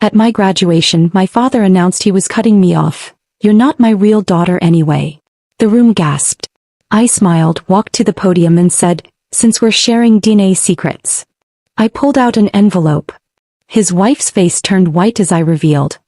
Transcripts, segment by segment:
At my graduation, my father announced he was cutting me off. "You're not my real daughter anyway." The room gasped. I smiled, walked to the podium and said, "Since we're sharing DNA secrets." I pulled out an envelope. His wife's face turned white as I revealed,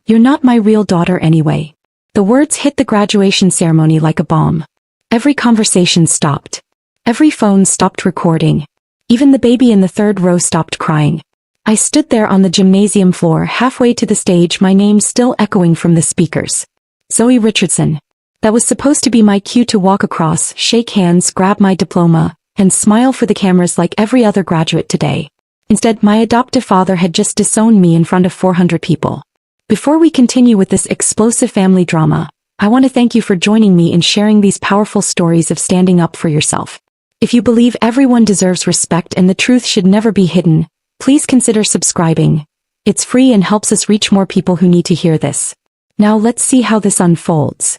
"You're not my real daughter anyway." The words hit the graduation ceremony like a bomb. Every conversation stopped. Every phone stopped recording. Even the baby in the third row stopped crying. I stood there on the gymnasium floor halfway to the stage, my name still echoing from the speakers. Zoe Richardson. That was supposed to be my cue to walk across, shake hands, grab my diploma, and smile for the cameras like every other graduate today. Instead, my adoptive father had just disowned me in front of 400 people. Before we continue with this explosive family drama, I want to thank you for joining me in sharing these powerful stories of standing up for yourself. If you believe everyone deserves respect and the truth should never be hidden, please consider subscribing. It's free and helps us reach more people who need to hear this. Now let's see how this unfolds.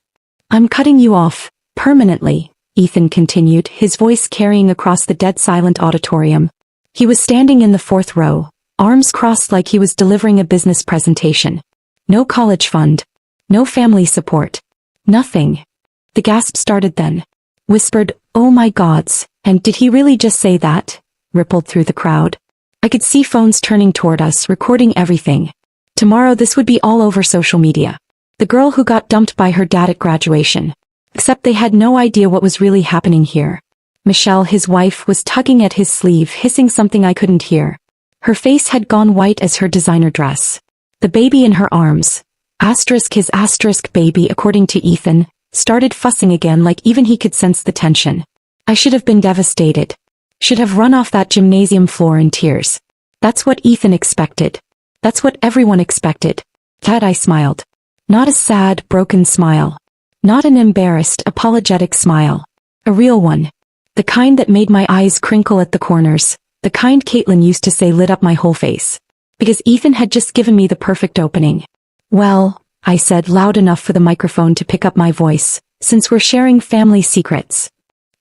"I'm cutting you off, permanently," Ethan continued, his voice carrying across the dead-silent auditorium. He was standing in the fourth row, arms crossed like he was delivering a business presentation. No college fund. No family support. Nothing. The gasp started then. Whispered, "Oh my gods, and did he really just say that?" rippled through the crowd. I could see phones turning toward us, recording everything. Tomorrow this would be all over social media. The girl who got dumped by her dad at graduation. Except they had no idea what was really happening here. Michelle, his wife, was tugging at his sleeve, hissing something I couldn't hear. Her face had gone white as her designer dress. The baby in her arms, his baby according to Ethan, started fussing again like even he could sense the tension. I should have been devastated. Should have run off that gymnasium floor in tears. That's what Ethan expected. That's what everyone expected. That I smiled. Not a sad, broken smile. Not an embarrassed, apologetic smile. A real one. The kind that made my eyes crinkle at the corners. The kind Caitlin used to say lit up my whole face. Because Ethan had just given me the perfect opening. "Well," I said loud enough for the microphone to pick up my voice, "since we're sharing family secrets."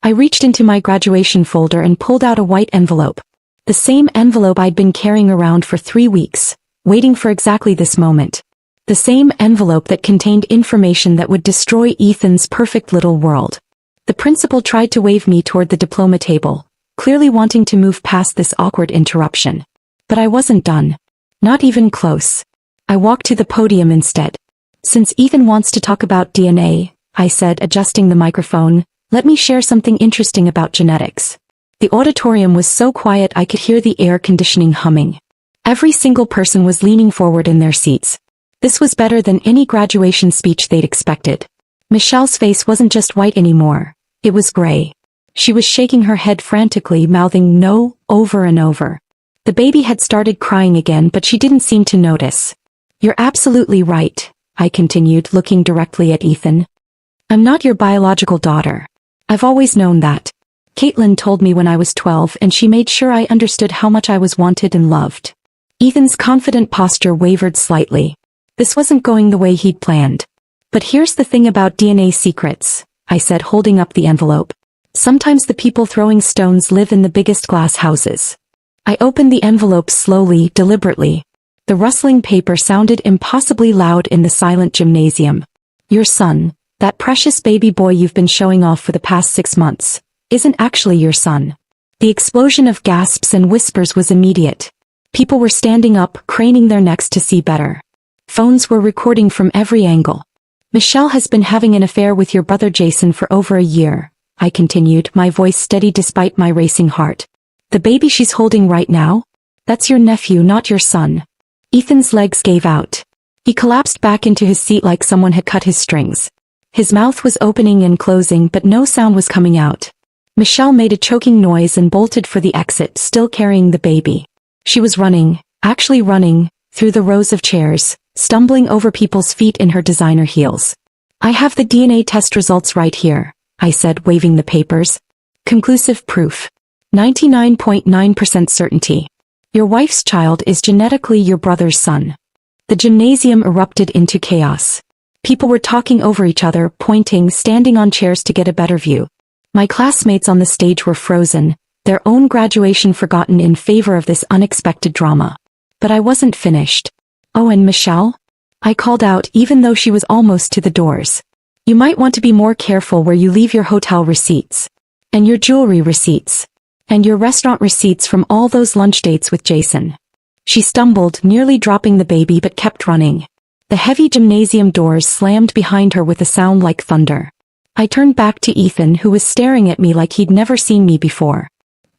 I reached into my graduation folder and pulled out a white envelope. The same envelope I'd been carrying around for 3 weeks, waiting for exactly this moment. The same envelope that contained information that would destroy Ethan's perfect little world. The principal tried to wave me toward the diploma table, clearly wanting to move past this awkward interruption. But I wasn't done. Not even close. I walked to the podium instead. "Since Ethan wants to talk about DNA," I said, adjusting the microphone, "let me share something interesting about genetics." The auditorium was so quiet I could hear the air conditioning humming. Every single person was leaning forward in their seats. This was better than any graduation speech they'd expected. Michelle's face wasn't just white anymore. It was gray. She was shaking her head frantically, mouthing "no" over and over. The baby had started crying again, but she didn't seem to notice. "You're absolutely right," I continued, looking directly at Ethan. "I'm not your biological daughter. I've always known that. Caitlin told me when I was 12 and she made sure I understood how much I was wanted and loved." Ethan's confident posture wavered slightly. This wasn't going the way he'd planned. "But here's the thing about DNA secrets," I said, holding up the envelope. "Sometimes the people throwing stones live in the biggest glass houses." I opened the envelope slowly, deliberately. The rustling paper sounded impossibly loud in the silent gymnasium. "Your son, that precious baby boy you've been showing off for the past 6 months, isn't actually your son." The explosion of gasps and whispers was immediate. People were standing up, craning their necks to see better. Phones were recording from every angle. "Michelle has been having an affair with your brother Jason for over a year," I continued, my voice steady despite my racing heart. "The baby she's holding right now? That's your nephew, not your son." Ethan's legs gave out. He collapsed back into his seat like someone had cut his strings. His mouth was opening and closing, but no sound was coming out. Michelle made a choking noise and bolted for the exit, still carrying the baby. She was running, actually running, through the rows of chairs, stumbling over people's feet in her designer heels. "I have the DNA test results right here," I said, waving the papers. "Conclusive proof. 99.9% certainty. Your wife's child is genetically your brother's son." The gymnasium erupted into chaos. People were talking over each other, pointing, standing on chairs to get a better view. My classmates on the stage were frozen, their own graduation forgotten in favor of this unexpected drama. But I wasn't finished. "Oh, and Michelle?" I called out even though she was almost to the doors. "You might want to be more careful where you leave your hotel receipts. And your jewelry receipts. And your restaurant receipts from all those lunch dates with Jason." She stumbled, nearly dropping the baby, but kept running. The heavy gymnasium doors slammed behind her with a sound like thunder. I turned back to Ethan, who was staring at me like he'd never seen me before.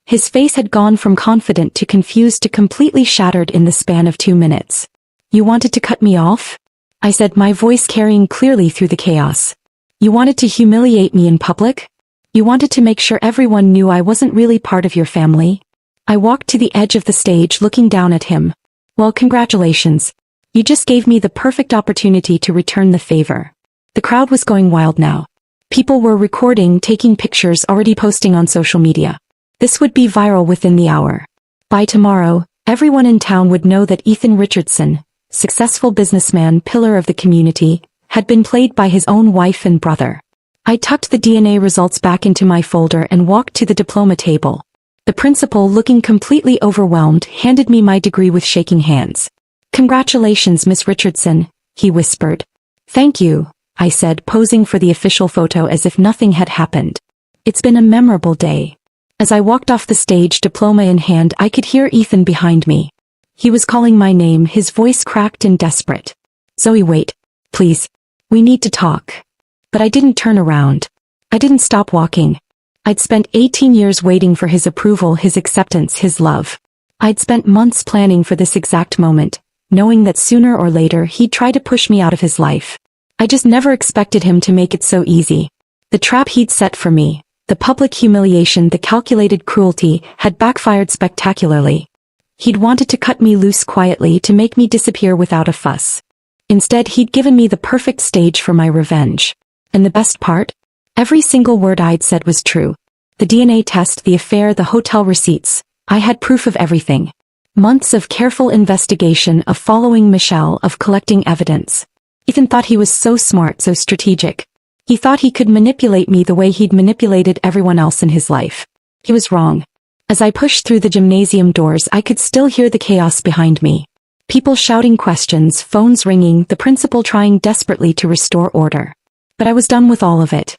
His face had gone from confident to confused to completely shattered in the span of 2 minutes. "You wanted to cut me off?" I said, my voice carrying clearly through the chaos. "You wanted to humiliate me in public? You wanted to make sure everyone knew I wasn't really part of your family?" I walked to the edge of the stage, looking down at him. "Well, congratulations. You just gave me the perfect opportunity to return the favor." The crowd was going wild now. People were recording, taking pictures, already posting on social media. This would be viral within the hour. By tomorrow, everyone in town would know that Ethan Richardson, successful businessman, pillar of the community, had been played by his own wife and brother. I tucked the DNA results back into my folder and walked to the diploma table. The principal, looking completely overwhelmed, handed me my degree with shaking hands. "Congratulations, Miss Richardson," he whispered. "Thank you," I said, posing for the official photo as if nothing had happened. "It's been a memorable day." As I walked off the stage, diploma in hand, I could hear Ethan behind me. He was calling my name, his voice cracked and desperate. "Zoe, wait. Please. We need to talk." But I didn't turn around. I didn't stop walking. I'd spent 18 years waiting for his approval, his acceptance, his love. I'd spent months planning for this exact moment, knowing that sooner or later he'd try to push me out of his life. I just never expected him to make it so easy. The trap he'd set for me, the public humiliation, the calculated cruelty, had backfired spectacularly. He'd wanted to cut me loose quietly, to make me disappear without a fuss. Instead, he'd given me the perfect stage for my revenge. And the best part? Every single word I'd said was true. The DNA test, the affair, the hotel receipts. I had proof of everything. Months of careful investigation, of following Michelle, of collecting evidence. Ethan thought he was so smart, so strategic. He thought he could manipulate me the way he'd manipulated everyone else in his life. He was wrong. As I pushed through the gymnasium doors, I could still hear the chaos behind me. People shouting questions, phones ringing, the principal trying desperately to restore order. But I was done with all of it.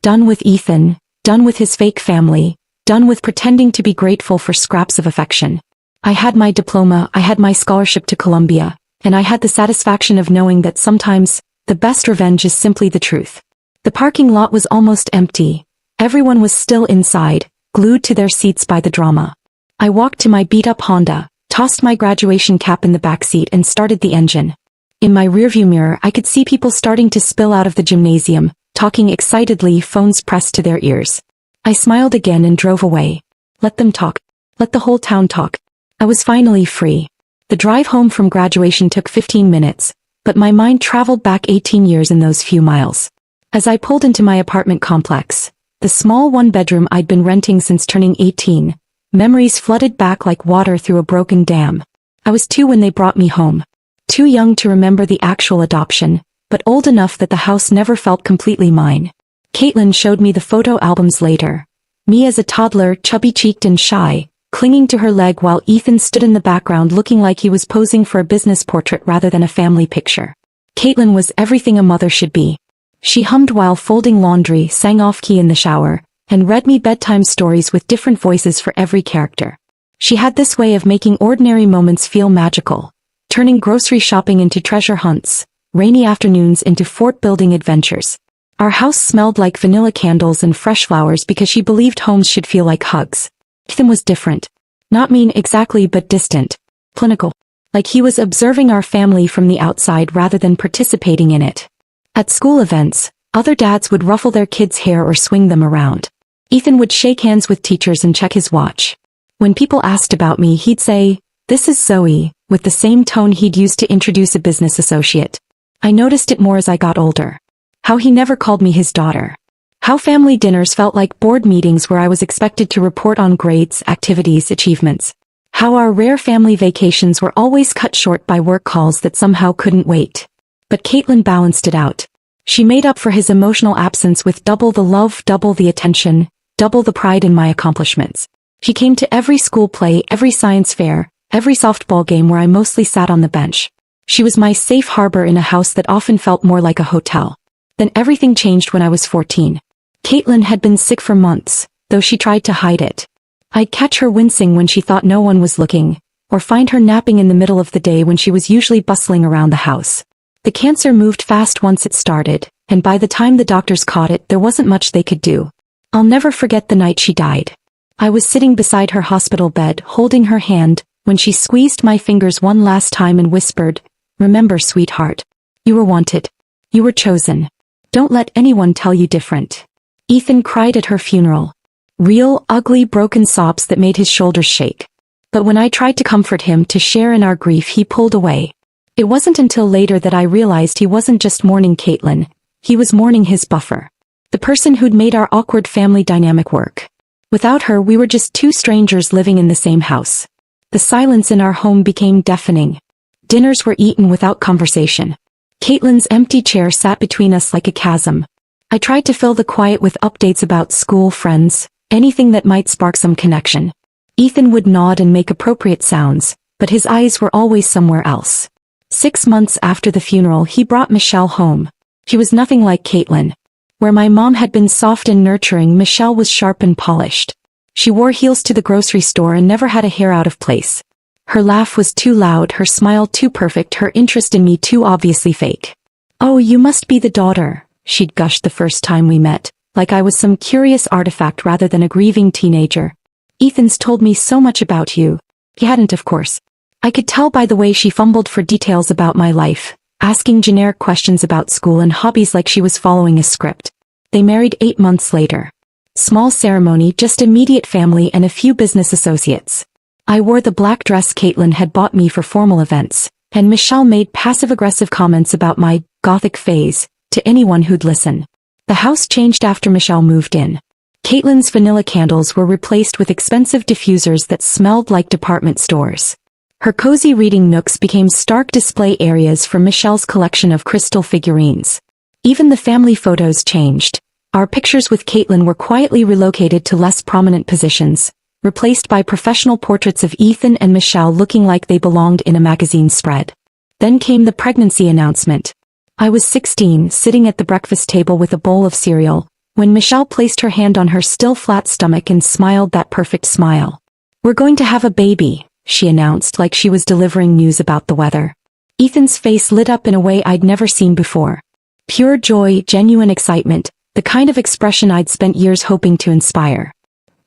Done with Ethan, done with his fake family, done with pretending to be grateful for scraps of affection. I had my diploma, I had my scholarship to Columbia, and I had the satisfaction of knowing that sometimes, the best revenge is simply the truth. The parking lot was almost empty. Everyone was still inside, glued to their seats by the drama. I walked to my beat-up Honda, tossed my graduation cap in the backseat and started the engine. In my rearview mirror, I could see people starting to spill out of the gymnasium, talking excitedly, phones pressed to their ears. I smiled again and drove away. Let them talk. Let the whole town talk. I was finally free. The drive home from graduation took 15 minutes, but my mind traveled back 18 years in those few miles. As I pulled into my apartment complex, the small one-bedroom I'd been renting since turning 18, memories flooded back like water through a broken dam. I was 2 when they brought me home. Too young to remember the actual adoption, but old enough that the house never felt completely mine. Caitlin showed me the photo albums later. Me as a toddler, chubby-cheeked and shy, clinging to her leg while Ethan stood in the background looking like he was posing for a business portrait rather than a family picture. Caitlin was everything a mother should be. She hummed while folding laundry, sang off-key in the shower, and read me bedtime stories with different voices for every character. She had this way of making ordinary moments feel magical, turning grocery shopping into treasure hunts, rainy afternoons into fort-building adventures. Our house smelled like vanilla candles and fresh flowers because she believed homes should feel like hugs. Ethan was different. Not mean exactly, but distant. Clinical. Like he was observing our family from the outside rather than participating in it. At school events, other dads would ruffle their kids' hair or swing them around. Ethan would shake hands with teachers and check his watch. When people asked about me, he'd say, "This is Zoe," with the same tone he'd used to introduce a business associate. I noticed it more as I got older. How he never called me his daughter. How family dinners felt like board meetings where I was expected to report on grades, activities, achievements. How our rare family vacations were always cut short by work calls that somehow couldn't wait. But Caitlin balanced it out. She made up for his emotional absence with double the love, double the attention, double the pride in my accomplishments. She came to every school play, every science fair, every softball game where I mostly sat on the bench. She was my safe harbor in a house that often felt more like a hotel. Then everything changed when I was 14. Caitlin had been sick for months, though she tried to hide it. I'd catch her wincing when she thought no one was looking, or find her napping in the middle of the day when she was usually bustling around the house. The cancer moved fast once it started, and by the time the doctors caught it, there wasn't much they could do. I'll never forget the night she died. I was sitting beside her hospital bed, holding her hand, when she squeezed my fingers one last time and whispered, "Remember, sweetheart. You were wanted. You were chosen. Don't let anyone tell you different." Ethan cried at her funeral. Real, ugly, broken sobs that made his shoulders shake. But when I tried to comfort him, to share in our grief, he pulled away. It wasn't until later that I realized he wasn't just mourning Caitlin, he was mourning his buffer. The person who'd made our awkward family dynamic work. Without her, we were just two strangers living in the same house. The silence in our home became deafening. Dinners were eaten without conversation. Caitlin's empty chair sat between us like a chasm. I tried to fill the quiet with updates about school, friends, anything that might spark some connection. Ethan would nod and make appropriate sounds, but his eyes were always somewhere else. 6 months after the funeral, he brought Michelle home. She was nothing like Caitlin. Where my mom had been soft and nurturing, Michelle was sharp and polished. She wore heels to the grocery store and never had a hair out of place. Her laugh was too loud, her smile too perfect, her interest in me too obviously fake. "Oh, you must be the daughter," she'd gushed the first time we met, like I was some curious artifact rather than a grieving teenager. "Ethan's told me so much about you." He hadn't, of course. I could tell by the way she fumbled for details about my life, asking generic questions about school and hobbies like she was following a script. They married 8 months later. Small ceremony, just immediate family and a few business associates. I wore the black dress Caitlin had bought me for formal events, and Michelle made passive-aggressive comments about my gothic phase to anyone who'd listen. The house changed after Michelle moved in. Caitlin's vanilla candles were replaced with expensive diffusers that smelled like department stores. Her cozy reading nooks became stark display areas for Michelle's collection of crystal figurines. Even the family photos changed. Our pictures with Caitlin were quietly relocated to less prominent positions, replaced by professional portraits of Ethan and Michelle looking like they belonged in a magazine spread. Then came the pregnancy announcement. I was 16, sitting at the breakfast table with a bowl of cereal, when Michelle placed her hand on her still flat stomach and smiled that perfect smile. "We're going to have a baby," she announced like she was delivering news about the weather. Ethan's face lit up in a way I'd never seen before. Pure joy, genuine excitement, the kind of expression I'd spent years hoping to inspire.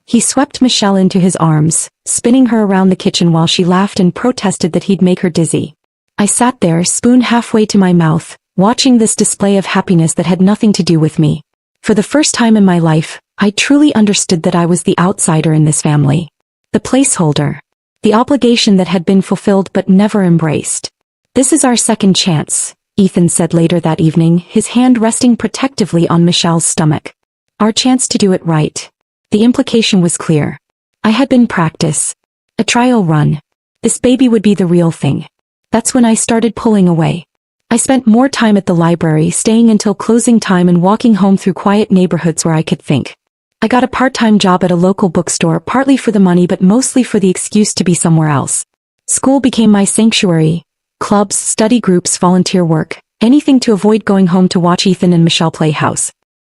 He swept Michelle into his arms, spinning her around the kitchen while she laughed and protested that he'd make her dizzy. I sat there, spoon halfway to my mouth, watching this display of happiness that had nothing to do with me. For the first time in my life, I truly understood that I was the outsider in this family. The placeholder. The obligation that had been fulfilled but never embraced. "This is our second chance," Ethan said later that evening, his hand resting protectively on Michelle's stomach. "Our chance to do it right." The implication was clear. I had been practice. A trial run. This baby would be the real thing. That's when I started pulling away. I spent more time at the library, staying until closing time and walking home through quiet neighborhoods where I could think. I got a part-time job at a local bookstore, partly for the money but mostly for the excuse to be somewhere else. School became my sanctuary. Clubs, study groups, volunteer work, anything to avoid going home to watch Ethan and Michelle play house.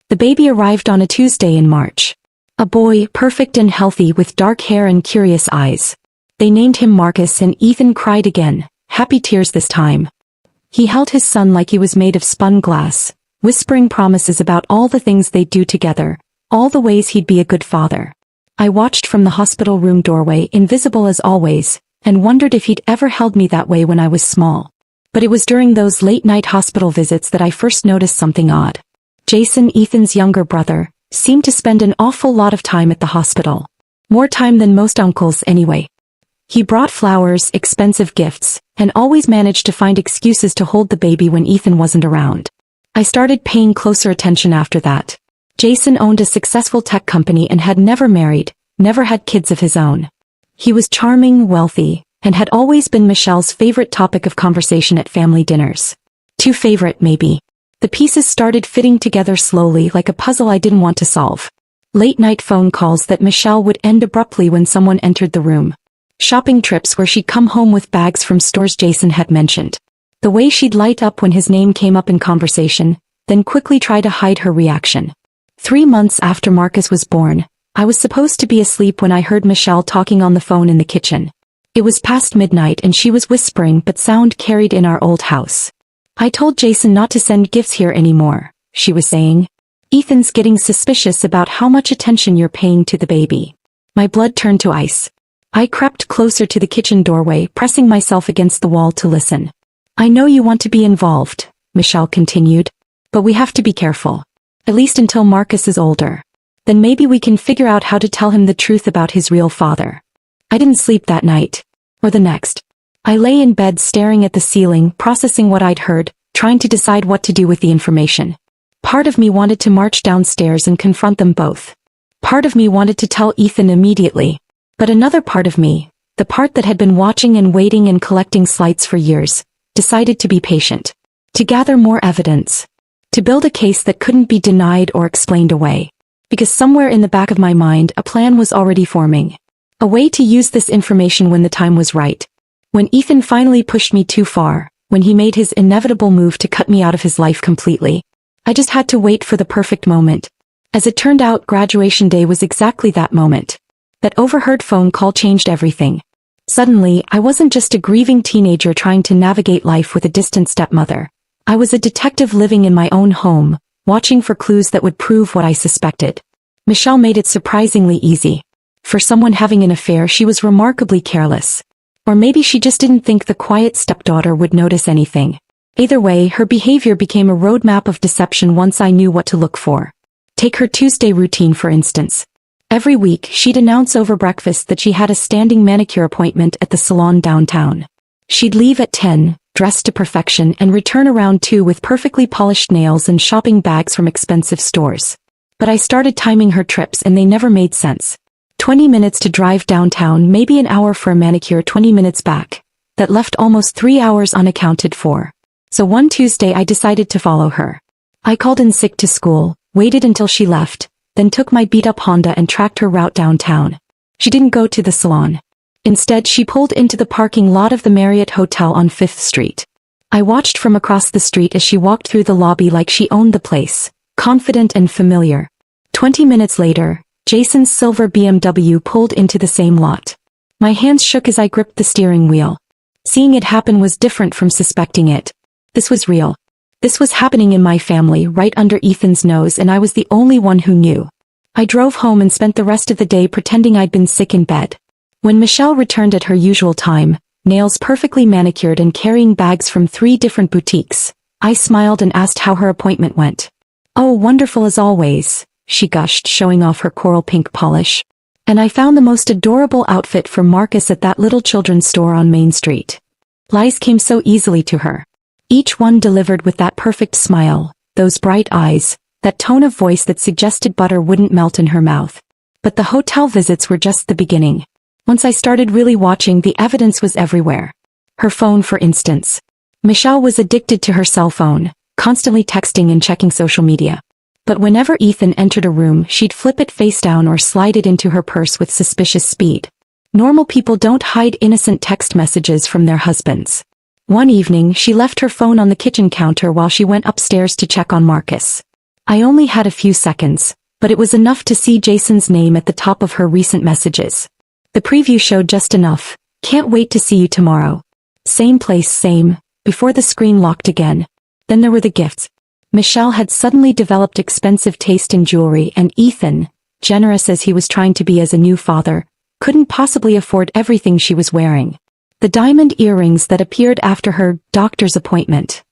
The baby arrived on a Tuesday in March. A boy, perfect and healthy with dark hair and curious eyes. They named him Marcus and Ethan cried again, happy tears this time. He held his son like he was made of spun glass, whispering promises about all the things they'd do together, all the ways he'd be a good father. I watched from the hospital room doorway, invisible as always, and wondered if he'd ever held me that way when I was small. But it was during those late-night hospital visits that I first noticed something odd. Jason, Ethan's younger brother, seemed to spend an awful lot of time at the hospital. More time than most uncles anyway. He brought flowers, expensive gifts, and always managed to find excuses to hold the baby when Ethan wasn't around. I started paying closer attention after that. Jason owned a successful tech company and had never married, never had kids of his own. He was charming, wealthy, and had always been Michelle's favorite topic of conversation at family dinners. Too favorite, maybe. The pieces started fitting together slowly like a puzzle I didn't want to solve. Late-night phone calls that Michelle would end abruptly when someone entered the room. Shopping trips where she'd come home with bags from stores Jason had mentioned. The way she'd light up when his name came up in conversation, then quickly try to hide her reaction. 3 months after Marcus was born, I was supposed to be asleep when I heard Michelle talking on the phone in the kitchen. It was past midnight and she was whispering but sound carried in our old house. "I told Jason not to send gifts here anymore," she was saying. "Ethan's getting suspicious about how much attention you're paying to the baby." My blood turned to ice. I crept closer to the kitchen doorway, pressing myself against the wall to listen. "I know you want to be involved," Michelle continued, "but we have to be careful. At least until Marcus is older. Then maybe we can figure out how to tell him the truth about his real father." I didn't sleep that night. Or the next. I lay in bed staring at the ceiling, processing what I'd heard, trying to decide what to do with the information. Part of me wanted to march downstairs and confront them both. Part of me wanted to tell Ethan immediately. But another part of me, the part that had been watching and waiting and collecting slights for years, decided to be patient. To gather more evidence. To build a case that couldn't be denied or explained away. Because somewhere in the back of my mind a plan was already forming. A way to use this information when the time was right. When Ethan finally pushed me too far, when he made his inevitable move to cut me out of his life completely. I just had to wait for the perfect moment. As it turned out, graduation day was exactly that moment. That overheard phone call changed everything. Suddenly, I wasn't just a grieving teenager trying to navigate life with a distant stepmother. I was a detective living in my own home, watching for clues that would prove what I suspected. Michelle made it surprisingly easy. For someone having an affair, she was remarkably careless. Or maybe she just didn't think the quiet stepdaughter would notice anything. Either way, her behavior became a roadmap of deception once I knew what to look for. Take her Tuesday routine for instance. Every week, she'd announce over breakfast that she had a standing manicure appointment at the salon downtown. She'd leave at 10, dressed to perfection, and return around 2 with perfectly polished nails and shopping bags from expensive stores. But I started timing her trips and they never made sense. 20 minutes to drive downtown, maybe an hour for a manicure, 20 minutes back. That left almost 3 hours unaccounted for. So one Tuesday I decided to follow her. I called in sick to school, waited until she left, then took my beat-up Honda and tracked her route downtown. She didn't go to the salon. Instead, she pulled into the parking lot of the Marriott Hotel on 5th Street. I watched from across the street as she walked through the lobby like she owned the place, confident and familiar. 20 minutes later, Jason's silver BMW pulled into the same lot. My hands shook as I gripped the steering wheel. Seeing it happen was different from suspecting it. This was real. This was happening in my family, right under Ethan's nose, and I was the only one who knew. I drove home and spent the rest of the day pretending I'd been sick in bed. When Michelle returned at her usual time, nails perfectly manicured and carrying bags from 3 different boutiques, I smiled and asked how her appointment went. "Oh, wonderful as always," she gushed, showing off her coral pink polish. "And I found the most adorable outfit for Marcus at that little children's store on Main Street." Lies came so easily to her. Each one delivered with that perfect smile, those bright eyes, that tone of voice that suggested butter wouldn't melt in her mouth. But the hotel visits were just the beginning. Once I started really watching, the evidence was everywhere. Her phone, for instance. Michelle was addicted to her cell phone, constantly texting and checking social media. But whenever Ethan entered a room, she'd flip it face down or slide it into her purse with suspicious speed. Normal people don't hide innocent text messages from their husbands. One evening, she left her phone on the kitchen counter while she went upstairs to check on Marcus. I only had a few seconds, but it was enough to see Jason's name at the top of her recent messages. The preview showed just enough. "Can't wait to see you tomorrow." Same place, same, before the screen locked again. Then there were the gifts. Michelle had suddenly developed expensive taste in jewelry, and Ethan, generous as he was trying to be as a new father, couldn't possibly afford everything she was wearing. The diamond earrings that appeared after her doctor's appointment.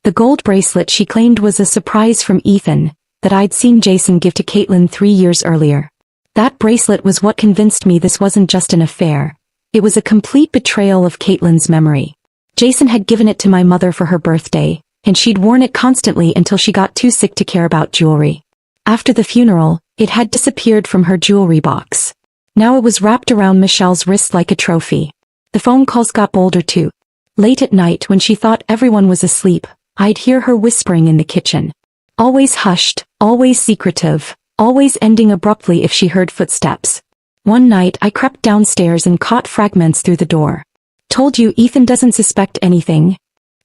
The gold bracelet she claimed was a surprise from Ethan, that I'd seen Jason give to Caitlin 3 years earlier. That bracelet was what convinced me this wasn't just an affair. It was a complete betrayal of Caitlin's memory. Jason had given it to my mother for her birthday, and she'd worn it constantly until she got too sick to care about jewelry. After the funeral, it had disappeared from her jewelry box. Now it was wrapped around Michelle's wrist like a trophy. The phone calls got bolder too. Late at night, when she thought everyone was asleep, I'd hear her whispering in the kitchen. Always hushed, always secretive, always ending abruptly if she heard footsteps. One night I crept downstairs and caught fragments through the door. Told you Ethan doesn't suspect anything.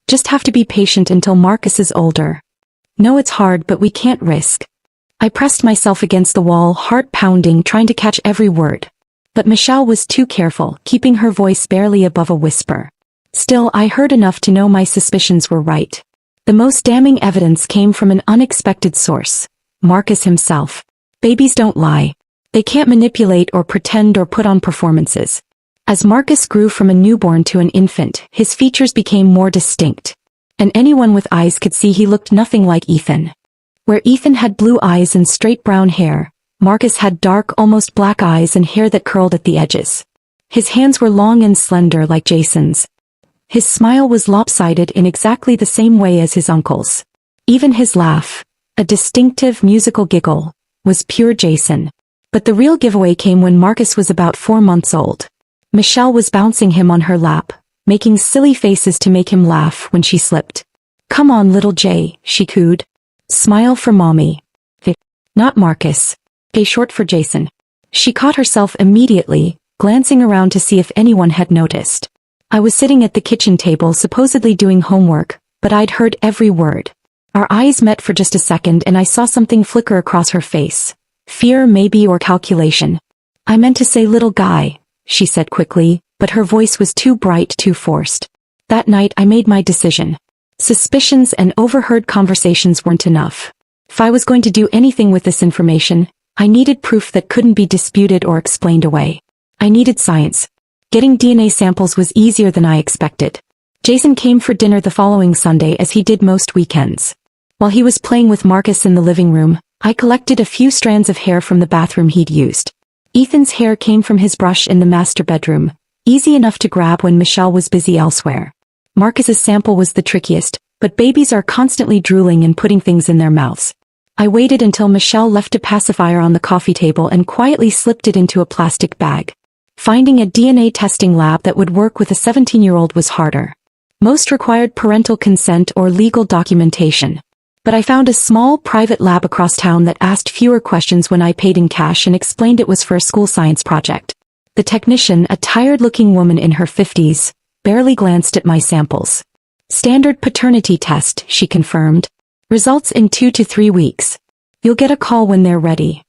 Just have to be patient until Marcus is older. No, it's hard, but we can't risk. I pressed myself against the wall, heart pounding, trying to catch every word. But Michelle was too careful, keeping her voice barely above a whisper. Still, I heard enough to know my suspicions were right. The most damning evidence came from an unexpected source. Marcus himself. Babies don't lie. They can't manipulate or pretend or put on performances. As Marcus grew from a newborn to an infant, his features became more distinct. And anyone with eyes could see he looked nothing like Ethan. Where Ethan had blue eyes and straight brown hair, Marcus had dark, almost black eyes and hair that curled at the edges. His hands were long and slender like Jason's. His smile was lopsided in exactly the same way as his uncle's. Even his laugh, a distinctive musical giggle, was pure Jason. But the real giveaway came when Marcus was about 4 months old. Michelle was bouncing him on her lap, making silly faces to make him laugh when she slipped. "Come on, little Jay," she cooed. "Smile for mommy." Not Marcus. Short for Jason. She caught herself immediately, glancing around to see if anyone had noticed. I was sitting at the kitchen table supposedly doing homework, but I'd heard every word. Our eyes met for just a second and I saw something flicker across her face. Fear maybe, or calculation. "I meant to say little guy," she said quickly, but her voice was too bright, too forced. That night I made my decision. Suspicions and overheard conversations weren't enough. If I was going to do anything with this information, I needed proof that couldn't be disputed or explained away. I needed science. Getting DNA samples was easier than I expected. Jason came for dinner the following Sunday as he did most weekends. While he was playing with Marcus in the living room, I collected a few strands of hair from the bathroom he'd used. Ethan's hair came from his brush in the master bedroom, easy enough to grab when Michelle was busy elsewhere. Marcus's sample was the trickiest, but babies are constantly drooling and putting things in their mouths. I waited until Michelle left a pacifier on the coffee table and quietly slipped it into a plastic bag. Finding a DNA testing lab that would work with a 17-year-old was harder. Most required parental consent or legal documentation. But I found a small private lab across town that asked fewer questions when I paid in cash and explained it was for a school science project. The technician, a tired-looking woman in her 50s, barely glanced at my samples. "Standard paternity test," she confirmed. "Results in 2 to 3 weeks. You'll get a call when they're ready."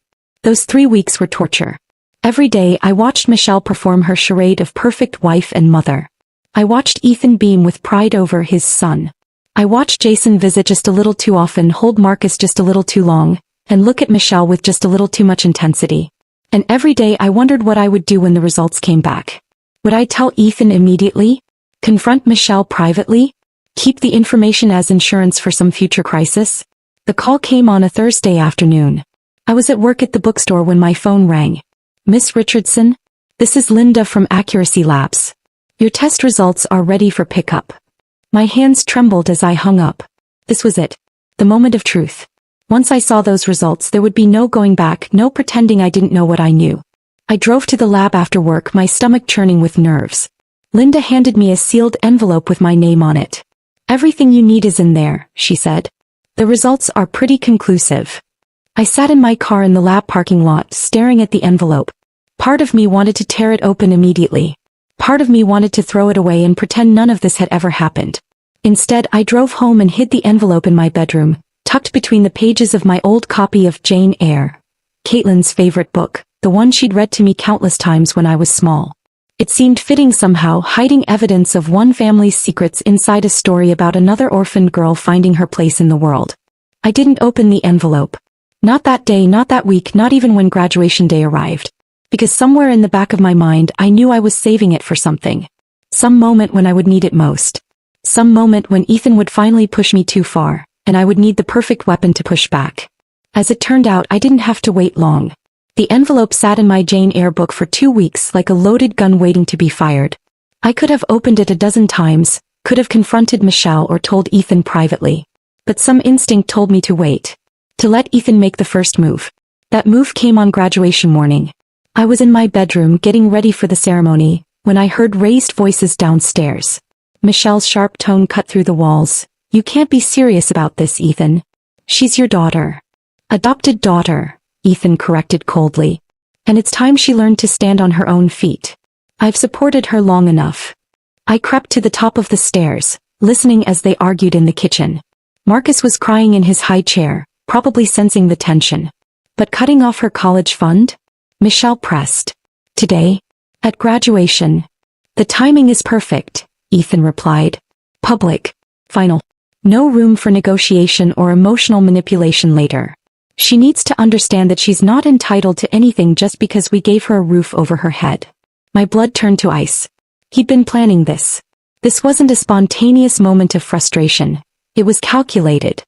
Those 3 weeks were torture. Every day I watched Michelle perform her charade of perfect wife and mother. I watched Ethan beam with pride over his son. I watched Jason visit just a little too often, hold Marcus just a little too long, and look at Michelle with just a little too much intensity. And every day I wondered what I would do when the results came back. Would I tell Ethan immediately? Confront Michelle privately? Keep the information as insurance for some future crisis? The call came on a Thursday afternoon. I was at work at the bookstore when my phone rang. "Miss Richardson? This is Linda from Accuracy Labs. Your test results are ready for pickup." My hands trembled as I hung up. This was it. The moment of truth. Once I saw those results, there would be no going back, no pretending I didn't know what I knew. I drove to the lab after work, my stomach churning with nerves. Linda handed me a sealed envelope with my name on it. "Everything you need is in there," she said. "The results are pretty conclusive." I sat in my car in the lab parking lot, staring at the envelope. Part of me wanted to tear it open immediately. Part of me wanted to throw it away and pretend none of this had ever happened. Instead, I drove home and hid the envelope in my bedroom, tucked between the pages of my old copy of Jane Eyre, Caitlin's favorite book, the one she'd read to me countless times when I was small. It seemed fitting somehow, hiding evidence of one family's secrets inside a story about another orphaned girl finding her place in the world. I didn't open the envelope. Not that day, not that week, not even when graduation day arrived. Because somewhere in the back of my mind I knew I was saving it for something. Some moment when I would need it most. Some moment when Ethan would finally push me too far, and I would need the perfect weapon to push back. As it turned out, I didn't have to wait long. The envelope sat in my Jane Eyre book for 2 weeks like a loaded gun waiting to be fired. I could have opened it a dozen times, could have confronted Michelle or told Ethan privately. But some instinct told me to wait. To let Ethan make the first move. That move came on graduation morning. I was in my bedroom getting ready for the ceremony, when I heard raised voices downstairs. Michelle's sharp tone cut through the walls. "You can't be serious about this, Ethan. She's your daughter." "Adopted daughter," Ethan corrected coldly. And it's time she learned to stand on her own feet. I've supported her long enough. I crept to the top of the stairs, listening as they argued in the kitchen. Marcus was crying in his high chair, probably sensing the tension. But cutting off her college fund? Michelle pressed. Today? At graduation. The timing is perfect, Ethan replied. Public. Final. No room for negotiation or emotional manipulation later. She needs to understand that she's not entitled to anything just because we gave her a roof over her head. My blood turned to ice. He'd been planning this. This wasn't a spontaneous moment of frustration. It was calculated.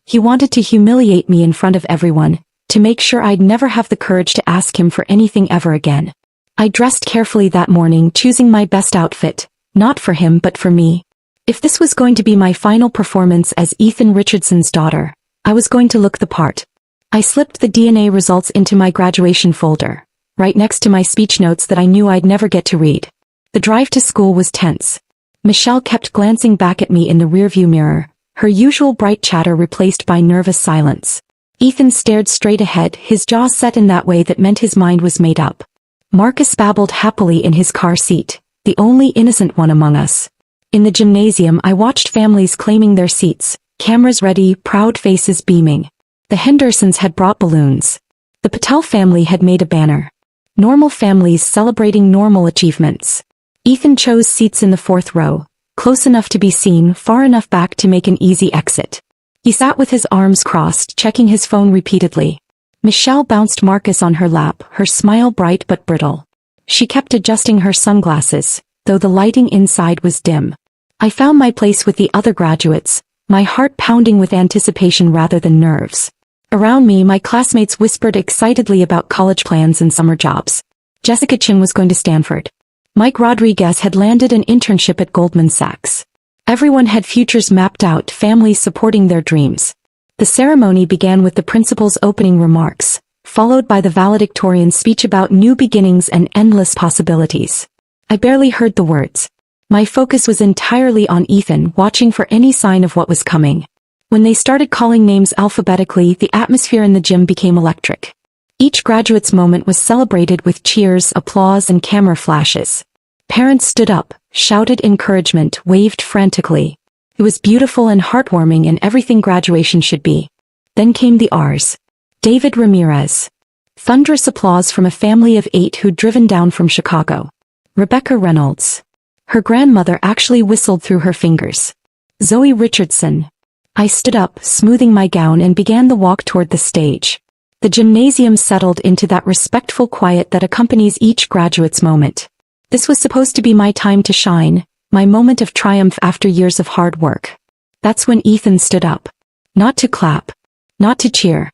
He wanted to humiliate me in front of everyone, to make sure I'd never have the courage to ask him for anything ever again. I dressed carefully that morning, choosing my best outfit, not for him but for me. If this was going to be my final performance as Ethan Richardson's daughter, I was going to look the part. I slipped the DNA results into my graduation folder, right next to my speech notes that I knew I'd never get to read. The drive to school was tense. Michelle kept glancing back at me in the rearview mirror, her usual bright chatter replaced by nervous silence. Ethan stared straight ahead, his jaw set in that way that meant his mind was made up. Marcus babbled happily in his car seat, the only innocent one among us. In the gymnasium I watched families claiming their seats, cameras ready, proud faces beaming. The Hendersons had brought balloons. The Patel family had made a banner. Normal families celebrating normal achievements. Ethan chose seats in the fourth row, close enough to be seen, far enough back to make an easy exit. He sat with his arms crossed, checking his phone repeatedly. Michelle bounced Marcus on her lap, her smile bright but brittle. She kept adjusting her sunglasses, though the lighting inside was dim. I found my place with the other graduates, my heart pounding with anticipation rather than nerves. Around me my classmates whispered excitedly about college plans and summer jobs. Jessica Chin was going to Stanford. Mike Rodriguez had landed an internship at Goldman Sachs. Everyone had futures mapped out, families supporting their dreams. The ceremony began with the principal's opening remarks, followed by the valedictorian's speech about new beginnings and endless possibilities. I barely heard the words. My focus was entirely on Ethan, watching for any sign of what was coming. When they started calling names alphabetically, the atmosphere in the gym became electric. Each graduate's moment was celebrated with cheers, applause, and camera flashes. Parents stood up, shouted encouragement, waved frantically. It was beautiful and heartwarming and everything graduation should be. Then came the R's. David Ramirez. Thunderous applause from a family of 8 who'd driven down from Chicago. Rebecca Reynolds. Her grandmother actually whistled through her fingers. Zoe Richardson. I stood up, smoothing my gown, and began the walk toward the stage. The gymnasium settled into that respectful quiet that accompanies each graduate's moment. This was supposed to be my time to shine, my moment of triumph after years of hard work. That's when Ethan stood up. Not to clap. Not to cheer.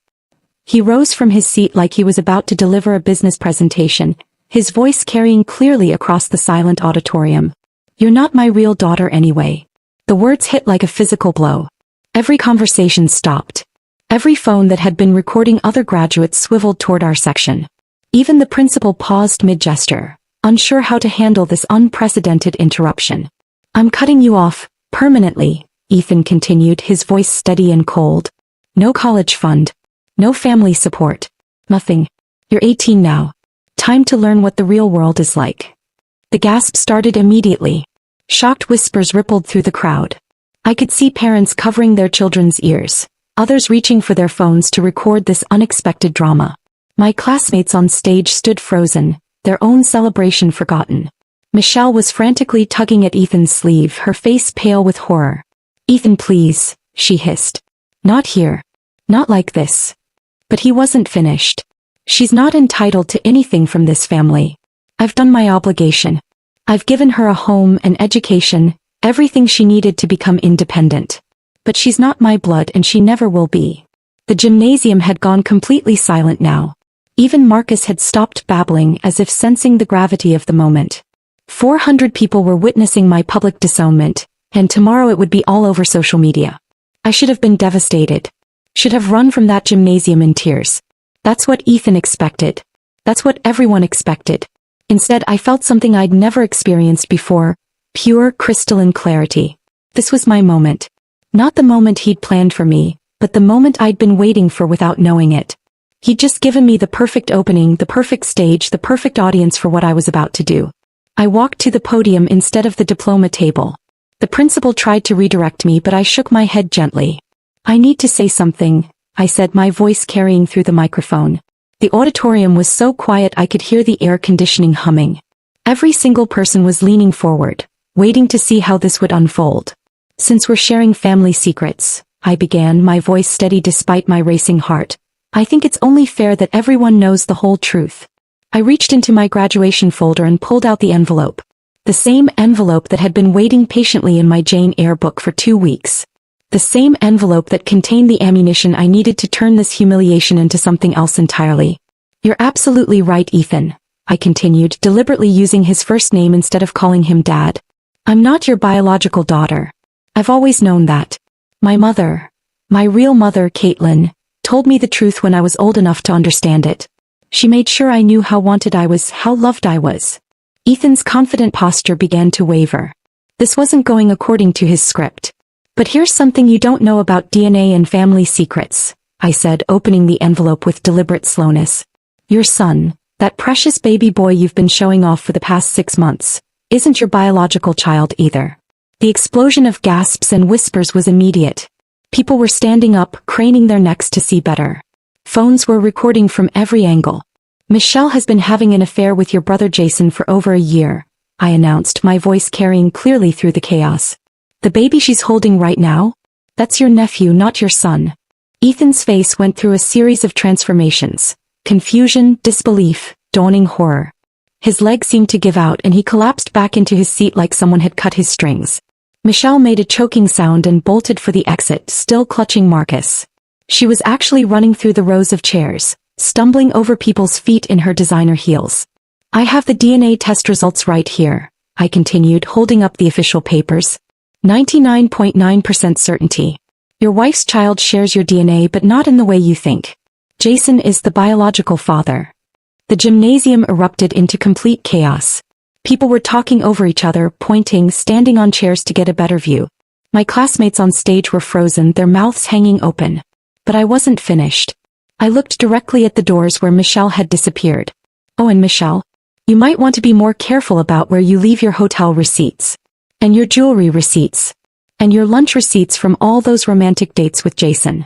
He rose from his seat like he was about to deliver a business presentation, his voice carrying clearly across the silent auditorium. You're not my real daughter anyway. The words hit like a physical blow. Every conversation stopped. Every phone that had been recording other graduates swiveled toward our section. Even the principal paused mid-gesture, unsure how to handle this unprecedented interruption. I'm cutting you off, permanently, Ethan continued, his voice steady and cold. No college fund. No family support. Nothing. You're 18 now. Time to learn what the real world is like. The gasp started immediately. Shocked whispers rippled through the crowd. I could see parents covering their children's ears, others reaching for their phones to record this unexpected drama. My classmates on stage stood frozen, their own celebration forgotten. Michelle was frantically tugging at Ethan's sleeve, her face pale with horror. Ethan, please, she hissed. Not here. Not like this. But he wasn't finished. She's not entitled to anything from this family. I've done my obligation. I've given her a home, an education, everything she needed to become independent. But she's not my blood and she never will be. The gymnasium had gone completely silent now. Even Marcus had stopped babbling, as if sensing the gravity of the moment. 400 people were witnessing my public disownment, and tomorrow it would be all over social media. I should have been devastated. Should have run from that gymnasium in tears. That's what Ethan expected. That's what everyone expected. Instead, I felt something I'd never experienced before, pure, crystalline clarity. This was my moment. Not the moment he'd planned for me, but the moment I'd been waiting for without knowing it. He'd just given me the perfect opening, the perfect stage, the perfect audience for what I was about to do. I walked to the podium instead of the diploma table. The principal tried to redirect me, but I shook my head gently. "I need to say something," I said, my voice carrying through the microphone. The auditorium was so quiet I could hear the air conditioning humming. Every single person was leaning forward, waiting to see how this would unfold. "Since we're sharing family secrets," I began, my voice steady despite my racing heart, "I think it's only fair that everyone knows the whole truth." I reached into my graduation folder and pulled out the envelope. The same envelope that had been waiting patiently in my Jane Eyre book for 2 weeks. The same envelope that contained the ammunition I needed to turn this humiliation into something else entirely. "You're absolutely right, Ethan," I continued, deliberately using his first name instead of calling him Dad. "I'm not your biological daughter. I've always known that. My mother, my real mother, Caitlin, told me the truth when I was old enough to understand it. She made sure I knew how wanted I was, how loved I was." Ethan's confident posture began to waver. This wasn't going according to his script. "But here's something you don't know about DNA and family secrets," I said, opening the envelope with deliberate slowness. "Your son, that precious baby boy you've been showing off for the past 6 months, isn't your biological child either." The explosion of gasps and whispers was immediate. People were standing up, craning their necks to see better. Phones were recording from every angle. "Michelle has been having an affair with your brother Jason for over a year," I announced, my voice carrying clearly through the chaos. "The baby she's holding right now? That's your nephew, not your son." Ethan's face went through a series of transformations. Confusion, disbelief, dawning horror. His leg seemed to give out and he collapsed back into his seat like someone had cut his strings. Michelle made a choking sound and bolted for the exit, still clutching Marcus. She was actually running through the rows of chairs, stumbling over people's feet in her designer heels. "I have the DNA test results right here," I continued, holding up the official papers. 99.9% certainty. Your wife's child shares your DNA, but not in the way you think. Jason is the biological father. The gymnasium erupted into complete chaos. People were talking over each other, pointing, standing on chairs to get a better view. My classmates on stage were frozen, their mouths hanging open. But I wasn't finished. I looked directly at the doors where Michelle had disappeared. "Oh, and Michelle, you might want to be more careful about where you leave your hotel receipts. And your jewelry receipts. And your lunch receipts from all those romantic dates with Jason."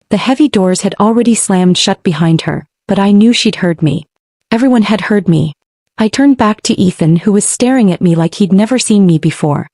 The heavy doors had already slammed shut behind her, but I knew she'd heard me. Everyone had heard me. I turned back to Ethan, who was staring at me like he'd never seen me before.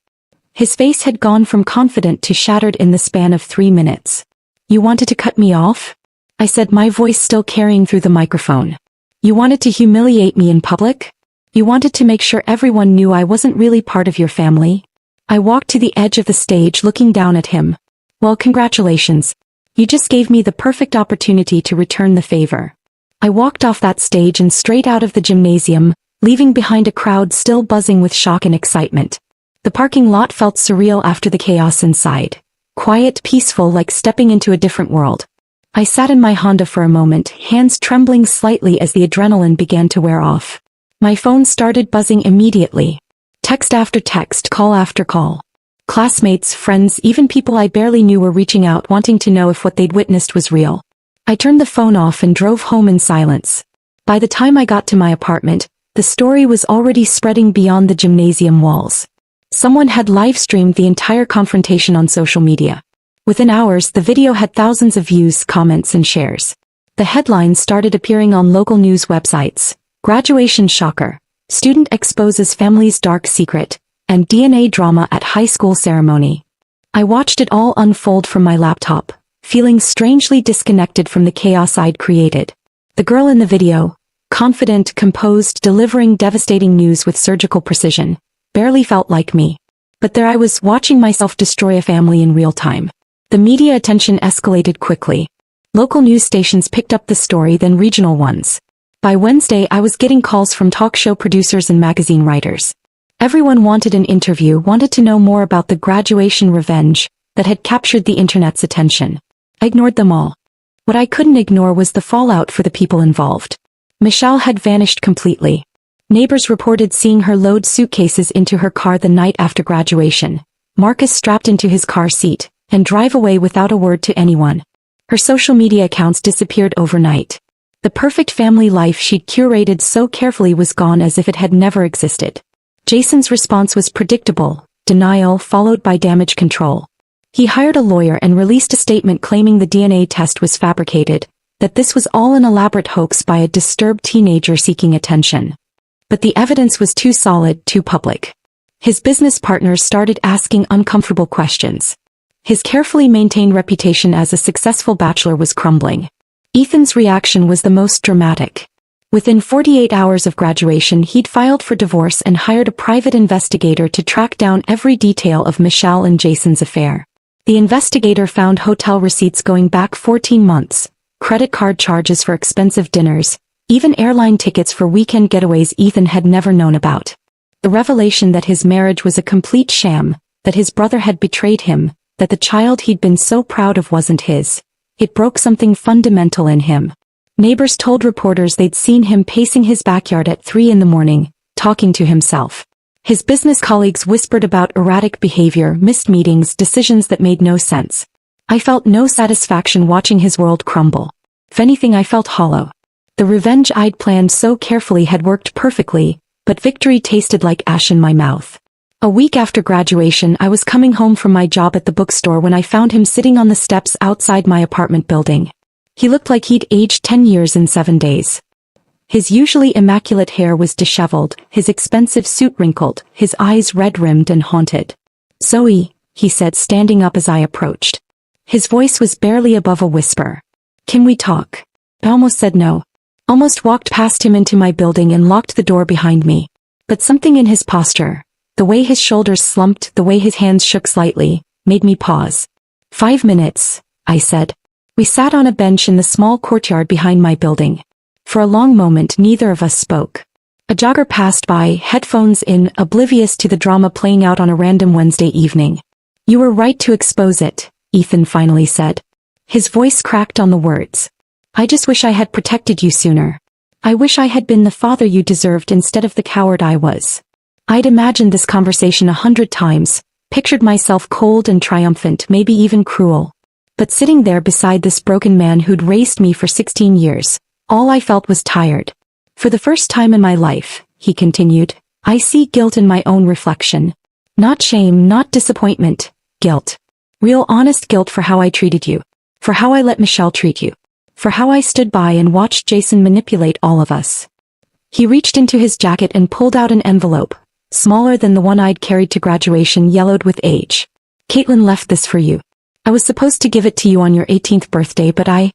His face had gone from confident to shattered in the span of 3 minutes. "You wanted to cut me off?" I said, my voice still carrying through the microphone. "You wanted to humiliate me in public? You wanted to make sure everyone knew I wasn't really part of your family?" I walked to the edge of the stage, looking down at him. "Well, congratulations. You just gave me the perfect opportunity to return the favor." I walked off that stage and straight out of the gymnasium, leaving behind a crowd still buzzing with shock and excitement. The parking lot felt surreal after the chaos inside. Quiet, peaceful, like stepping into a different world. I sat in my Honda for a moment, hands trembling slightly as the adrenaline began to wear off. My phone started buzzing immediately. Text after text, call after call. Classmates, friends, even people I barely knew were reaching out, wanting to know if what they'd witnessed was real. I turned the phone off and drove home in silence. By the time I got to my apartment, the story was already spreading beyond the gymnasium walls. Someone had live-streamed the entire confrontation on social media. Within hours, the video had thousands of views, comments, and shares. The headlines started appearing on local news websites. Graduation shocker. Student exposes family's dark secret, and DNA drama at high school ceremony. I watched it all unfold from my laptop, feeling strangely disconnected from the chaos I'd created. The girl in the video, confident, composed, delivering devastating news with surgical precision, barely felt like me. But there I was, watching myself destroy a family in real time. The media attention escalated quickly. Local news stations picked up the story, then regional ones. By Wednesday, I was getting calls from talk show producers and magazine writers. Everyone wanted an interview, wanted to know more about the graduation revenge that had captured the internet's attention. I ignored them all. What I couldn't ignore was the fallout for the people involved. Michelle had vanished completely. Neighbors reported seeing her load suitcases into her car the night after graduation, Marcus strapped into his car seat, and drive away without a word to anyone. Her social media accounts disappeared overnight. The perfect family life she'd curated so carefully was gone as if it had never existed. Jason's response was predictable: denial followed by damage control. He hired a lawyer and released a statement claiming the DNA test was fabricated, that this was all an elaborate hoax by a disturbed teenager seeking attention. But the evidence was too solid, too public. His business partners started asking uncomfortable questions. His carefully maintained reputation as a successful bachelor was crumbling. Ethan's reaction was the most dramatic. Within 48 hours of graduation, he'd filed for divorce and hired a private investigator to track down every detail of Michelle and Jason's affair. The investigator found hotel receipts going back 14 months, credit card charges for expensive dinners, even airline tickets for weekend getaways Ethan had never known about. The revelation that his marriage was a complete sham, that his brother had betrayed him, that the child he'd been so proud of wasn't his. It broke something fundamental in him. Neighbors told reporters they'd seen him pacing his backyard at 3 a.m, talking to himself. His business colleagues whispered about erratic behavior, missed meetings, decisions that made no sense. I felt no satisfaction watching his world crumble. If anything, I felt hollow. The revenge I'd planned so carefully had worked perfectly, but victory tasted like ash in my mouth. A week after graduation, I was coming home from my job at the bookstore when I found him sitting on the steps outside my apartment building. He looked like he'd aged 10 years in 7 days. His usually immaculate hair was disheveled, his expensive suit wrinkled, his eyes red-rimmed and haunted. "Zoe," he said, standing up as I approached. His voice was barely above a whisper. "Can we talk?" I almost said no. Almost walked past him into my building and locked the door behind me. But something in his posture, the way his shoulders slumped, the way his hands shook slightly, made me pause. 5 minutes, I said. We sat on a bench in the small courtyard behind my building. For a long moment neither of us spoke. A jogger passed by, headphones in, oblivious to the drama playing out on a random Wednesday evening. "You were right to expose it," Ethan finally said. His voice cracked on the words. "I just wish I had protected you sooner. I wish I had been the father you deserved instead of the coward I was." I'd imagined this conversation 100 times, pictured myself cold and triumphant, maybe even cruel. But sitting there beside this broken man who'd raised me for 16 years, all I felt was tired. "For the first time in my life," he continued, "I see guilt in my own reflection. Not shame, not disappointment, guilt. Real honest guilt for how I treated you. For how I let Michelle treat you. For how I stood by and watched Jason manipulate all of us." He reached into his jacket and pulled out an envelope, smaller than the one I'd carried to graduation, yellowed with age. "Caitlin left this for you. I was supposed to give it to you on your 18th birthday, but I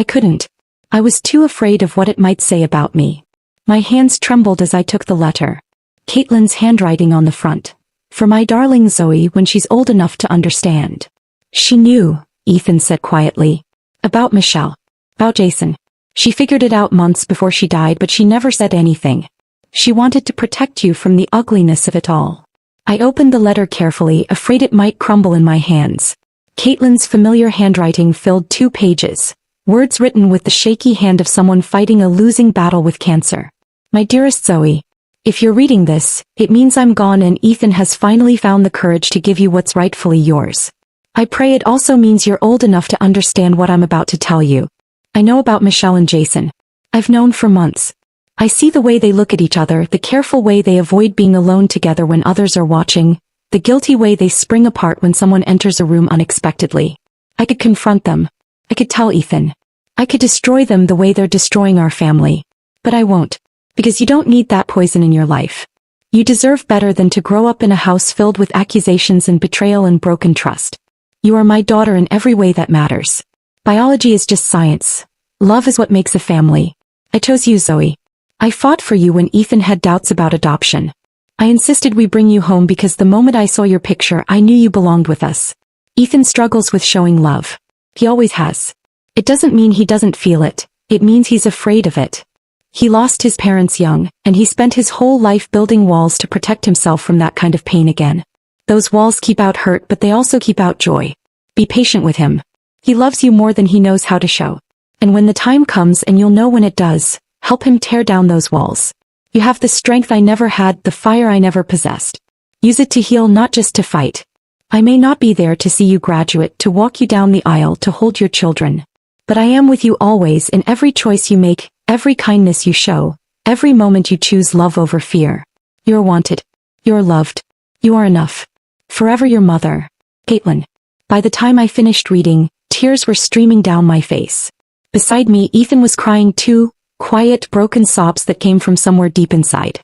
couldn't. I was too afraid of what it might say about me." My hands trembled as I took the letter. Caitlin's handwriting on the front. "For my darling Zoe when she's old enough to understand." "She knew," Ethan said quietly. "About Michelle. About Jason. She figured it out months before she died, but she never said anything. She wanted to protect you from the ugliness of it all." I opened the letter carefully, afraid it might crumble in my hands. Caitlin's familiar handwriting filled 2 pages, words written with the shaky hand of someone fighting a losing battle with cancer. "My dearest Zoe, if you're reading this, it means I'm gone and Ethan has finally found the courage to give you what's rightfully yours. I pray it also means you're old enough to understand what I'm about to tell you. I know about Michelle and Jason. I've known for months. I see the way they look at each other, the careful way they avoid being alone together when others are watching, the guilty way they spring apart when someone enters a room unexpectedly. I could confront them. I could tell Ethan. I could destroy them the way they're destroying our family. But I won't. Because you don't need that poison in your life. You deserve better than to grow up in a house filled with accusations and betrayal and broken trust. You are my daughter in every way that matters. Biology is just science. Love is what makes a family. I chose you, Zoe. I fought for you when Ethan had doubts about adoption. I insisted we bring you home because the moment I saw your picture I knew you belonged with us. Ethan struggles with showing love. He always has. It doesn't mean he doesn't feel it, it means he's afraid of it. He lost his parents young, and he spent his whole life building walls to protect himself from that kind of pain again. Those walls keep out hurt, but they also keep out joy. Be patient with him. He loves you more than he knows how to show. And when the time comes, and you'll know when it does, help him tear down those walls. You have the strength I never had, the fire I never possessed. Use it to heal, not just to fight. I may not be there to see you graduate, to walk you down the aisle, to hold your children. But I am with you always in every choice you make, every kindness you show, every moment you choose love over fear. You're wanted. You're loved. You are enough. Forever your mother, Caitlin. By the time I finished reading, tears were streaming down my face. Beside me, Ethan was crying too, quiet, broken sobs that came from somewhere deep inside.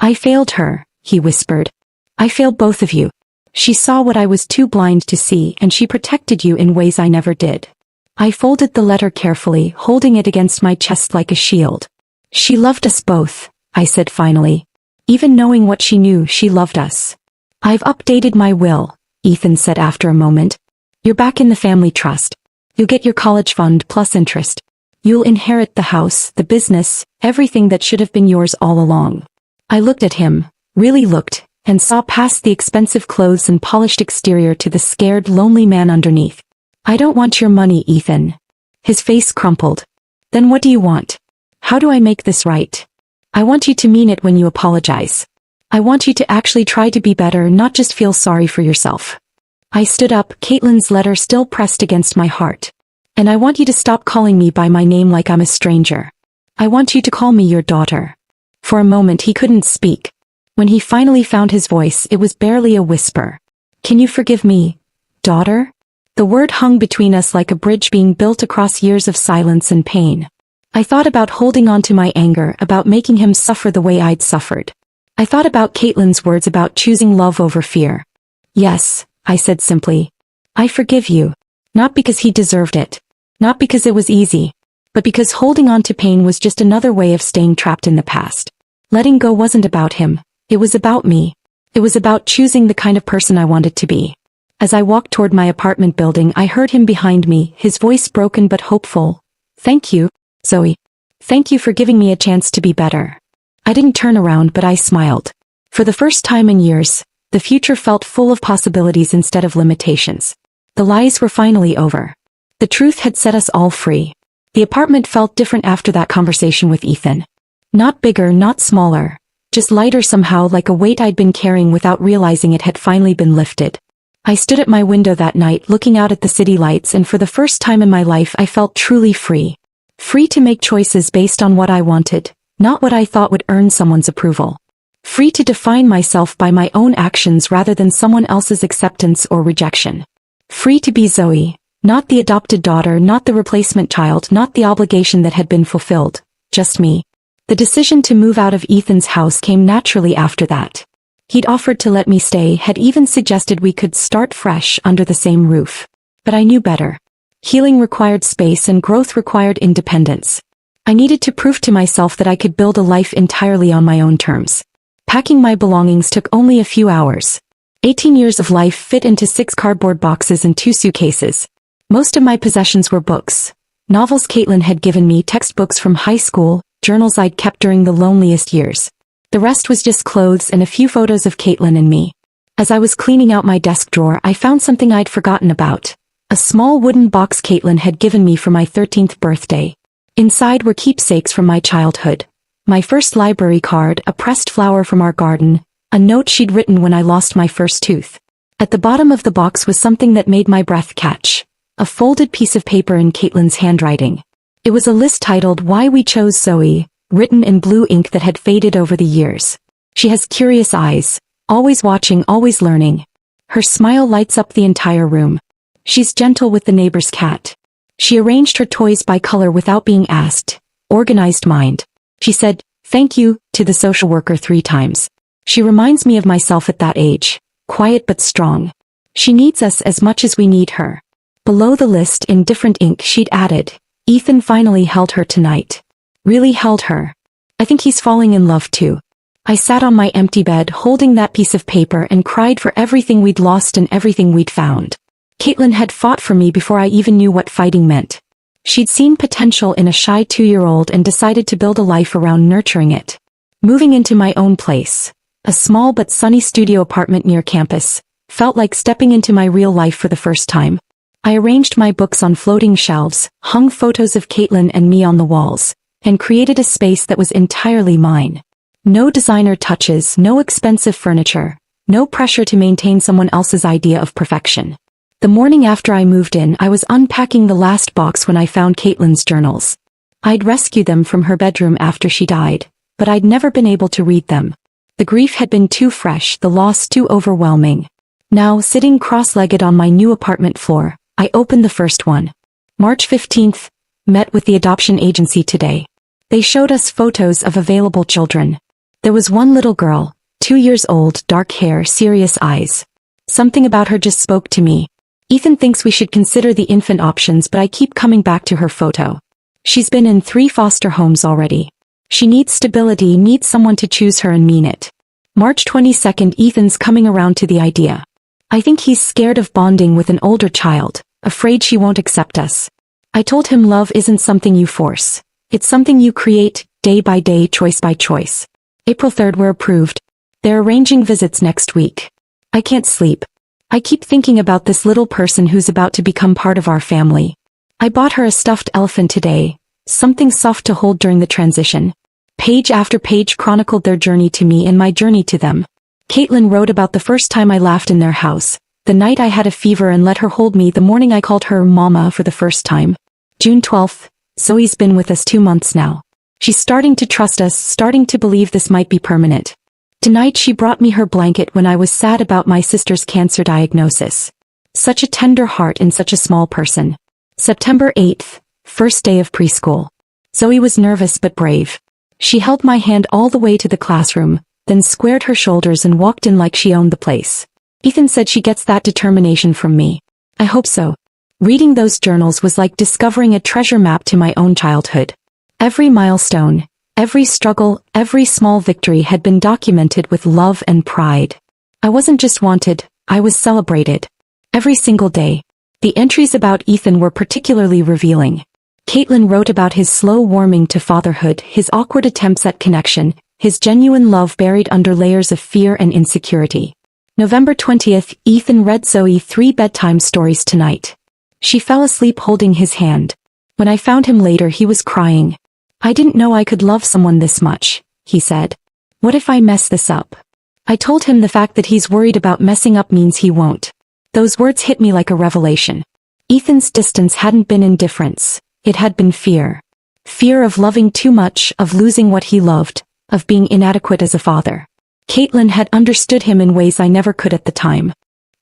I failed her, he whispered. I failed both of you. She saw what I was too blind to see, and she protected you in ways I never did. I folded the letter carefully, holding it against my chest like a shield. She loved us both, I said finally. Even knowing what she knew, she loved us. I've updated my will, Ethan said after a moment. You're back in the family trust. You'll get your college fund plus interest. You'll inherit the house, the business, everything that should have been yours all along. I looked at him, really looked, and saw past the expensive clothes and polished exterior to the scared, lonely man underneath. I don't want your money, Ethan. His face crumpled. Then what do you want? How do I make this right? I want you to mean it when you apologize. I want you to actually try to be better, not just feel sorry for yourself. I stood up, Caitlin's letter still pressed against my heart. And I want you to stop calling me by my name like I'm a stranger. I want you to call me your daughter. For a moment he couldn't speak. When he finally found his voice, it was barely a whisper. Can you forgive me, daughter? The word hung between us like a bridge being built across years of silence and pain. I thought about holding on to my anger, about making him suffer the way I'd suffered. I thought about Caitlin's words about choosing love over fear. Yes, I said simply. I forgive you. Not because he deserved it. Not because it was easy. But because holding on to pain was just another way of staying trapped in the past. Letting go wasn't about him. It was about me. It was about choosing the kind of person I wanted to be. As I walked toward my apartment building, I heard him behind me, his voice broken but hopeful. Thank you, Zoe. Thank you for giving me a chance to be better. I didn't turn around, but I smiled. For the first time in years, the future felt full of possibilities instead of limitations. The lies were finally over. The truth had set us all free. The apartment felt different after that conversation with Ethan. Not bigger, not smaller. Just lighter somehow, like a weight I'd been carrying without realizing it had finally been lifted. I stood at my window that night looking out at the city lights, and for the first time in my life I felt truly free. Free to make choices based on what I wanted, not what I thought would earn someone's approval. Free to define myself by my own actions rather than someone else's acceptance or rejection. Free to be Zoe, not the adopted daughter, not the replacement child, not the obligation that had been fulfilled, just me. The decision to move out of Ethan's house came naturally after that. He'd offered to let me stay, had even suggested we could start fresh under the same roof. But I knew better. Healing required space and growth required independence. I needed to prove to myself that I could build a life entirely on my own terms. Packing my belongings took only a few hours. 18 years of life fit into 6 cardboard boxes and 2 suitcases. Most of my possessions were books. Novels Caitlin had given me, textbooks from high school, journals I'd kept during the loneliest years. The rest was just clothes and a few photos of Caitlin and me. As I was cleaning out my desk drawer, I found something I'd forgotten about. A small wooden box Caitlin had given me for my 13th birthday. Inside were keepsakes from my childhood. My first library card, a pressed flower from our garden, a note she'd written when I lost my first tooth. At the bottom of the box was something that made my breath catch. A folded piece of paper in Caitlin's handwriting. It was a list titled Why We Chose Zoe, written in blue ink that had faded over the years. She has curious eyes, always watching, always learning. Her smile lights up the entire room. She's gentle with the neighbor's cat. She arranged her toys by color without being asked. Organized mind. She said, thank you, to the social worker 3 times. She reminds me of myself at that age. Quiet but strong. She needs us as much as we need her. Below the list in different ink she'd added, Ethan finally held her tonight. Really held her. I think he's falling in love too. I sat on my empty bed holding that piece of paper and cried for everything we'd lost and everything we'd found. Caitlin had fought for me before I even knew what fighting meant. She'd seen potential in a shy 2-year-old and decided to build a life around nurturing it. Moving into my own place, a small but sunny studio apartment near campus, felt like stepping into my real life for the first time. I arranged my books on floating shelves, hung photos of Caitlin and me on the walls, and created a space that was entirely mine. No designer touches, no expensive furniture, no pressure to maintain someone else's idea of perfection. The morning after I moved in, I was unpacking the last box when I found Caitlin's journals. I'd rescued them from her bedroom after she died, but I'd never been able to read them. The grief had been too fresh, the loss too overwhelming. Now, sitting cross-legged on my new apartment floor, I opened the first one. March 15th, met with the adoption agency today. They showed us photos of available children. There was one little girl, 2 years old, dark hair, serious eyes. Something about her just spoke to me. Ethan thinks we should consider the infant options, but I keep coming back to her photo. She's been in 3 foster homes already. She needs stability, needs someone to choose her and mean it. March 22nd, Ethan's coming around to the idea. I think he's scared of bonding with an older child, afraid she won't accept us. I told him love isn't something you force. It's something you create, day by day, choice by choice. April 3rd, we're approved. They're arranging visits next week. I can't sleep. I keep thinking about this little person who's about to become part of our family. I bought her a stuffed elephant today, something soft to hold during the transition. Page after page chronicled their journey to me and my journey to them. Caitlin wrote about the first time I laughed in their house, the night I had a fever and let her hold me, the morning I called her Mama for the first time. June 12th, Zoe's been with us 2 months now. She's starting to trust us, starting to believe this might be permanent. Tonight she brought me her blanket when I was sad about my sister's cancer diagnosis. Such a tender heart in such a small person. September 8th, first day of preschool. Zoe was nervous but brave. She held my hand all the way to the classroom, then squared her shoulders and walked in like she owned the place. Ethan said she gets that determination from me. I hope so. Reading those journals was like discovering a treasure map to my own childhood. Every milestone, every struggle, every small victory had been documented with love and pride. I wasn't just wanted, I was celebrated. Every single day. The entries about Ethan were particularly revealing. Caitlin wrote about his slow warming to fatherhood, his awkward attempts at connection, his genuine love buried under layers of fear and insecurity. November 20th, Ethan read Zoe 3 bedtime stories tonight. She fell asleep holding his hand. When I found him later, he was crying. I didn't know I could love someone this much, he said. What if I mess this up? I told him the fact that he's worried about messing up means he won't. Those words hit me like a revelation. Ethan's distance hadn't been indifference. It had been fear. Fear of loving too much, of losing what he loved, of being inadequate as a father. Caitlin had understood him in ways I never could at the time.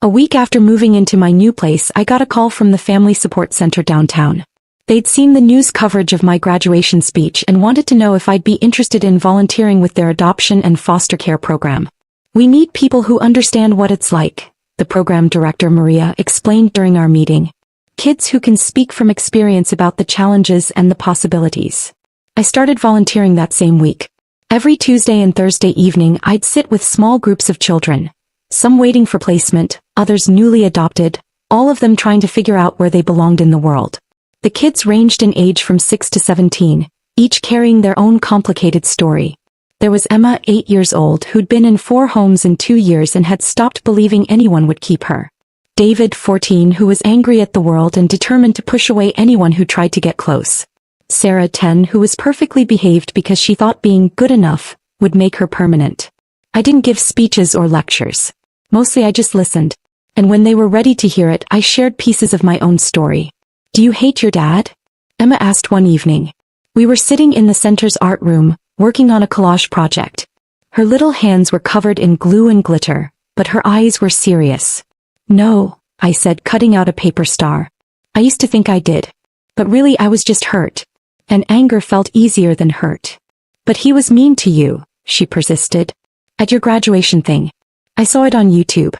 A week after moving into my new place, I got a call from the Family Support Center downtown. They'd seen the news coverage of my graduation speech and wanted to know if I'd be interested in volunteering with their adoption and foster care program. We need people who understand what it's like, the program director Maria explained during our meeting. Kids who can speak from experience about the challenges and the possibilities. I started volunteering that same week. Every Tuesday and Thursday evening I'd sit with small groups of children. Some waiting for placement, others newly adopted, all of them trying to figure out where they belonged in the world. The kids ranged in age from 6 to 17, each carrying their own complicated story. There was Emma, 8 years old, who'd been in 4 homes in 2 years and had stopped believing anyone would keep her. David, 14, who was angry at the world and determined to push away anyone who tried to get close. Sarah, 10, who was perfectly behaved because she thought being good enough would make her permanent. I didn't give speeches or lectures. Mostly I just listened. And when they were ready to hear it, I shared pieces of my own story. Do you hate your dad? Emma asked one evening. We were sitting in the center's art room, working on a collage project. Her little hands were covered in glue and glitter, but her eyes were serious. No, I said, cutting out a paper star. I used to think I did. But really I was just hurt. And anger felt easier than hurt. But he was mean to you, she persisted. At your graduation thing. I saw it on YouTube.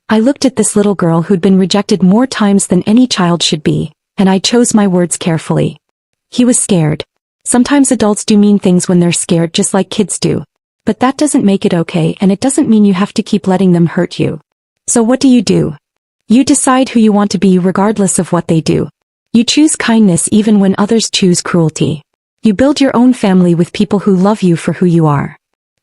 I looked at this little girl who'd been rejected more times than any child should be, and I chose my words carefully. He was scared. Sometimes adults do mean things when they're scared, just like kids do. But that doesn't make it okay, and it doesn't mean you have to keep letting them hurt you. So what do? You decide who you want to be regardless of what they do. You choose kindness even when others choose cruelty. You build your own family with people who love you for who you are.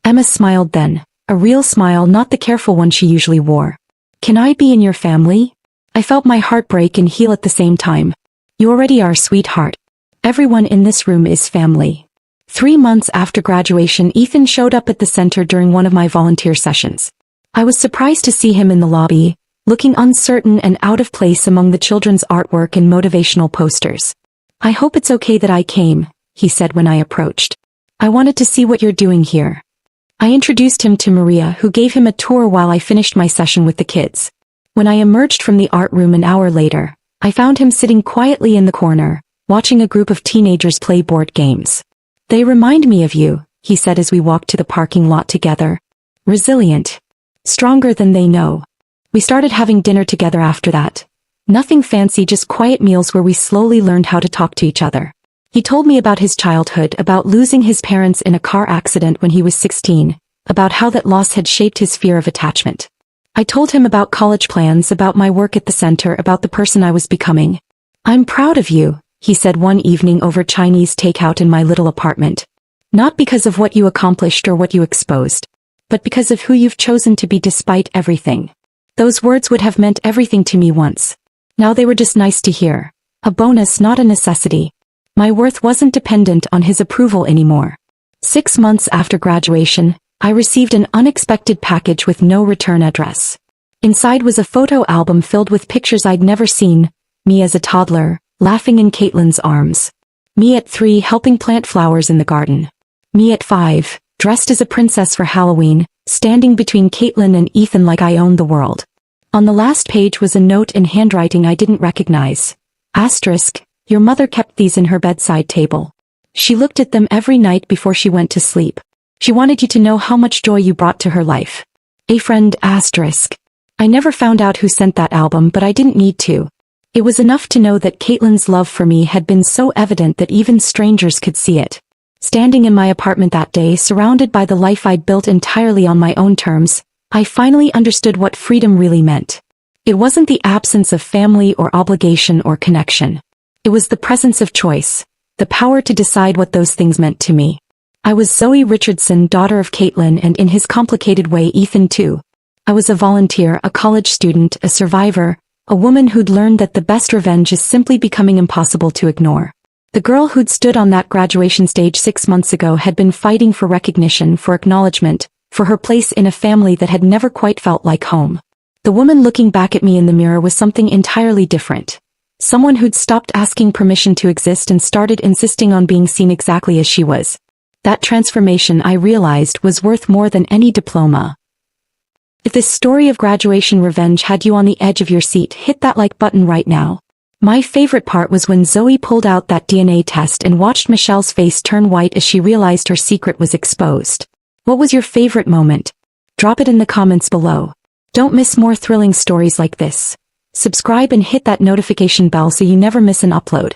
Emma smiled then, a real smile, not the careful one she usually wore. Can I be in your family? I felt my heart break and heal at the same time. You already are, sweetheart. Everyone in this room is family. 3 months after graduation, Ethan showed up at the center during one of my volunteer sessions. I was surprised to see him in the lobby, looking uncertain and out of place among the children's artwork and motivational posters. I hope it's okay that I came, he said when I approached. I wanted to see what you're doing here. I introduced him to Maria, who gave him a tour while I finished my session with the kids. When I emerged from the art room an hour later, I found him sitting quietly in the corner, watching a group of teenagers play board games. They remind me of you, he said as we walked to the parking lot together. Resilient. Stronger than they know. We started having dinner together after that. Nothing fancy, just quiet meals where we slowly learned how to talk to each other. He told me about his childhood, about losing his parents in a car accident when he was 16, about how that loss had shaped his fear of attachment. I told him about college plans, about my work at the center, about the person I was becoming. I'm proud of you, he said one evening over Chinese takeout in my little apartment. Not because of what you accomplished or what you exposed, but because of who you've chosen to be despite everything. Those words would have meant everything to me once. Now they were just nice to hear. A bonus, not a necessity. My worth wasn't dependent on his approval anymore. 6 months after graduation, I received an unexpected package with no return address. Inside was a photo album filled with pictures I'd never seen, me as a toddler, laughing in Caitlin's arms. Me at 3 helping plant flowers in the garden. Me at 5, dressed as a princess for Halloween, standing between Caitlin and Ethan like I owned the world. On the last page was a note in handwriting I didn't recognize. Asterisk, your mother kept these in her bedside table. She looked at them every night before she went to sleep. She wanted you to know how much joy you brought to her life. A friend, asterisk. I never found out who sent that album, but I didn't need to. It was enough to know that Caitlin's love for me had been so evident that even strangers could see it. Standing in my apartment that day, surrounded by the life I'd built entirely on my own terms, I finally understood what freedom really meant. It wasn't the absence of family or obligation or connection. It was the presence of choice, the power to decide what those things meant to me. I was Zoe Richardson, daughter of Caitlin, and in his complicated way Ethan too. I was a volunteer, a college student, a survivor, a woman who'd learned that the best revenge is simply becoming impossible to ignore. The girl who'd stood on that graduation stage 6 months ago had been fighting for recognition, for acknowledgement, for her place in a family that had never quite felt like home. The woman looking back at me in the mirror was something entirely different. Someone who'd stopped asking permission to exist and started insisting on being seen exactly as she was. That transformation, I realized, was worth more than any diploma. If this story of graduation revenge had you on the edge of your seat, hit that like button right now. My favorite part was when Zoe pulled out that DNA test and watched Michelle's face turn white as she realized her secret was exposed. What was your favorite moment? Drop it in the comments below. Don't miss more thrilling stories like this. Subscribe and hit that notification bell so you never miss an upload.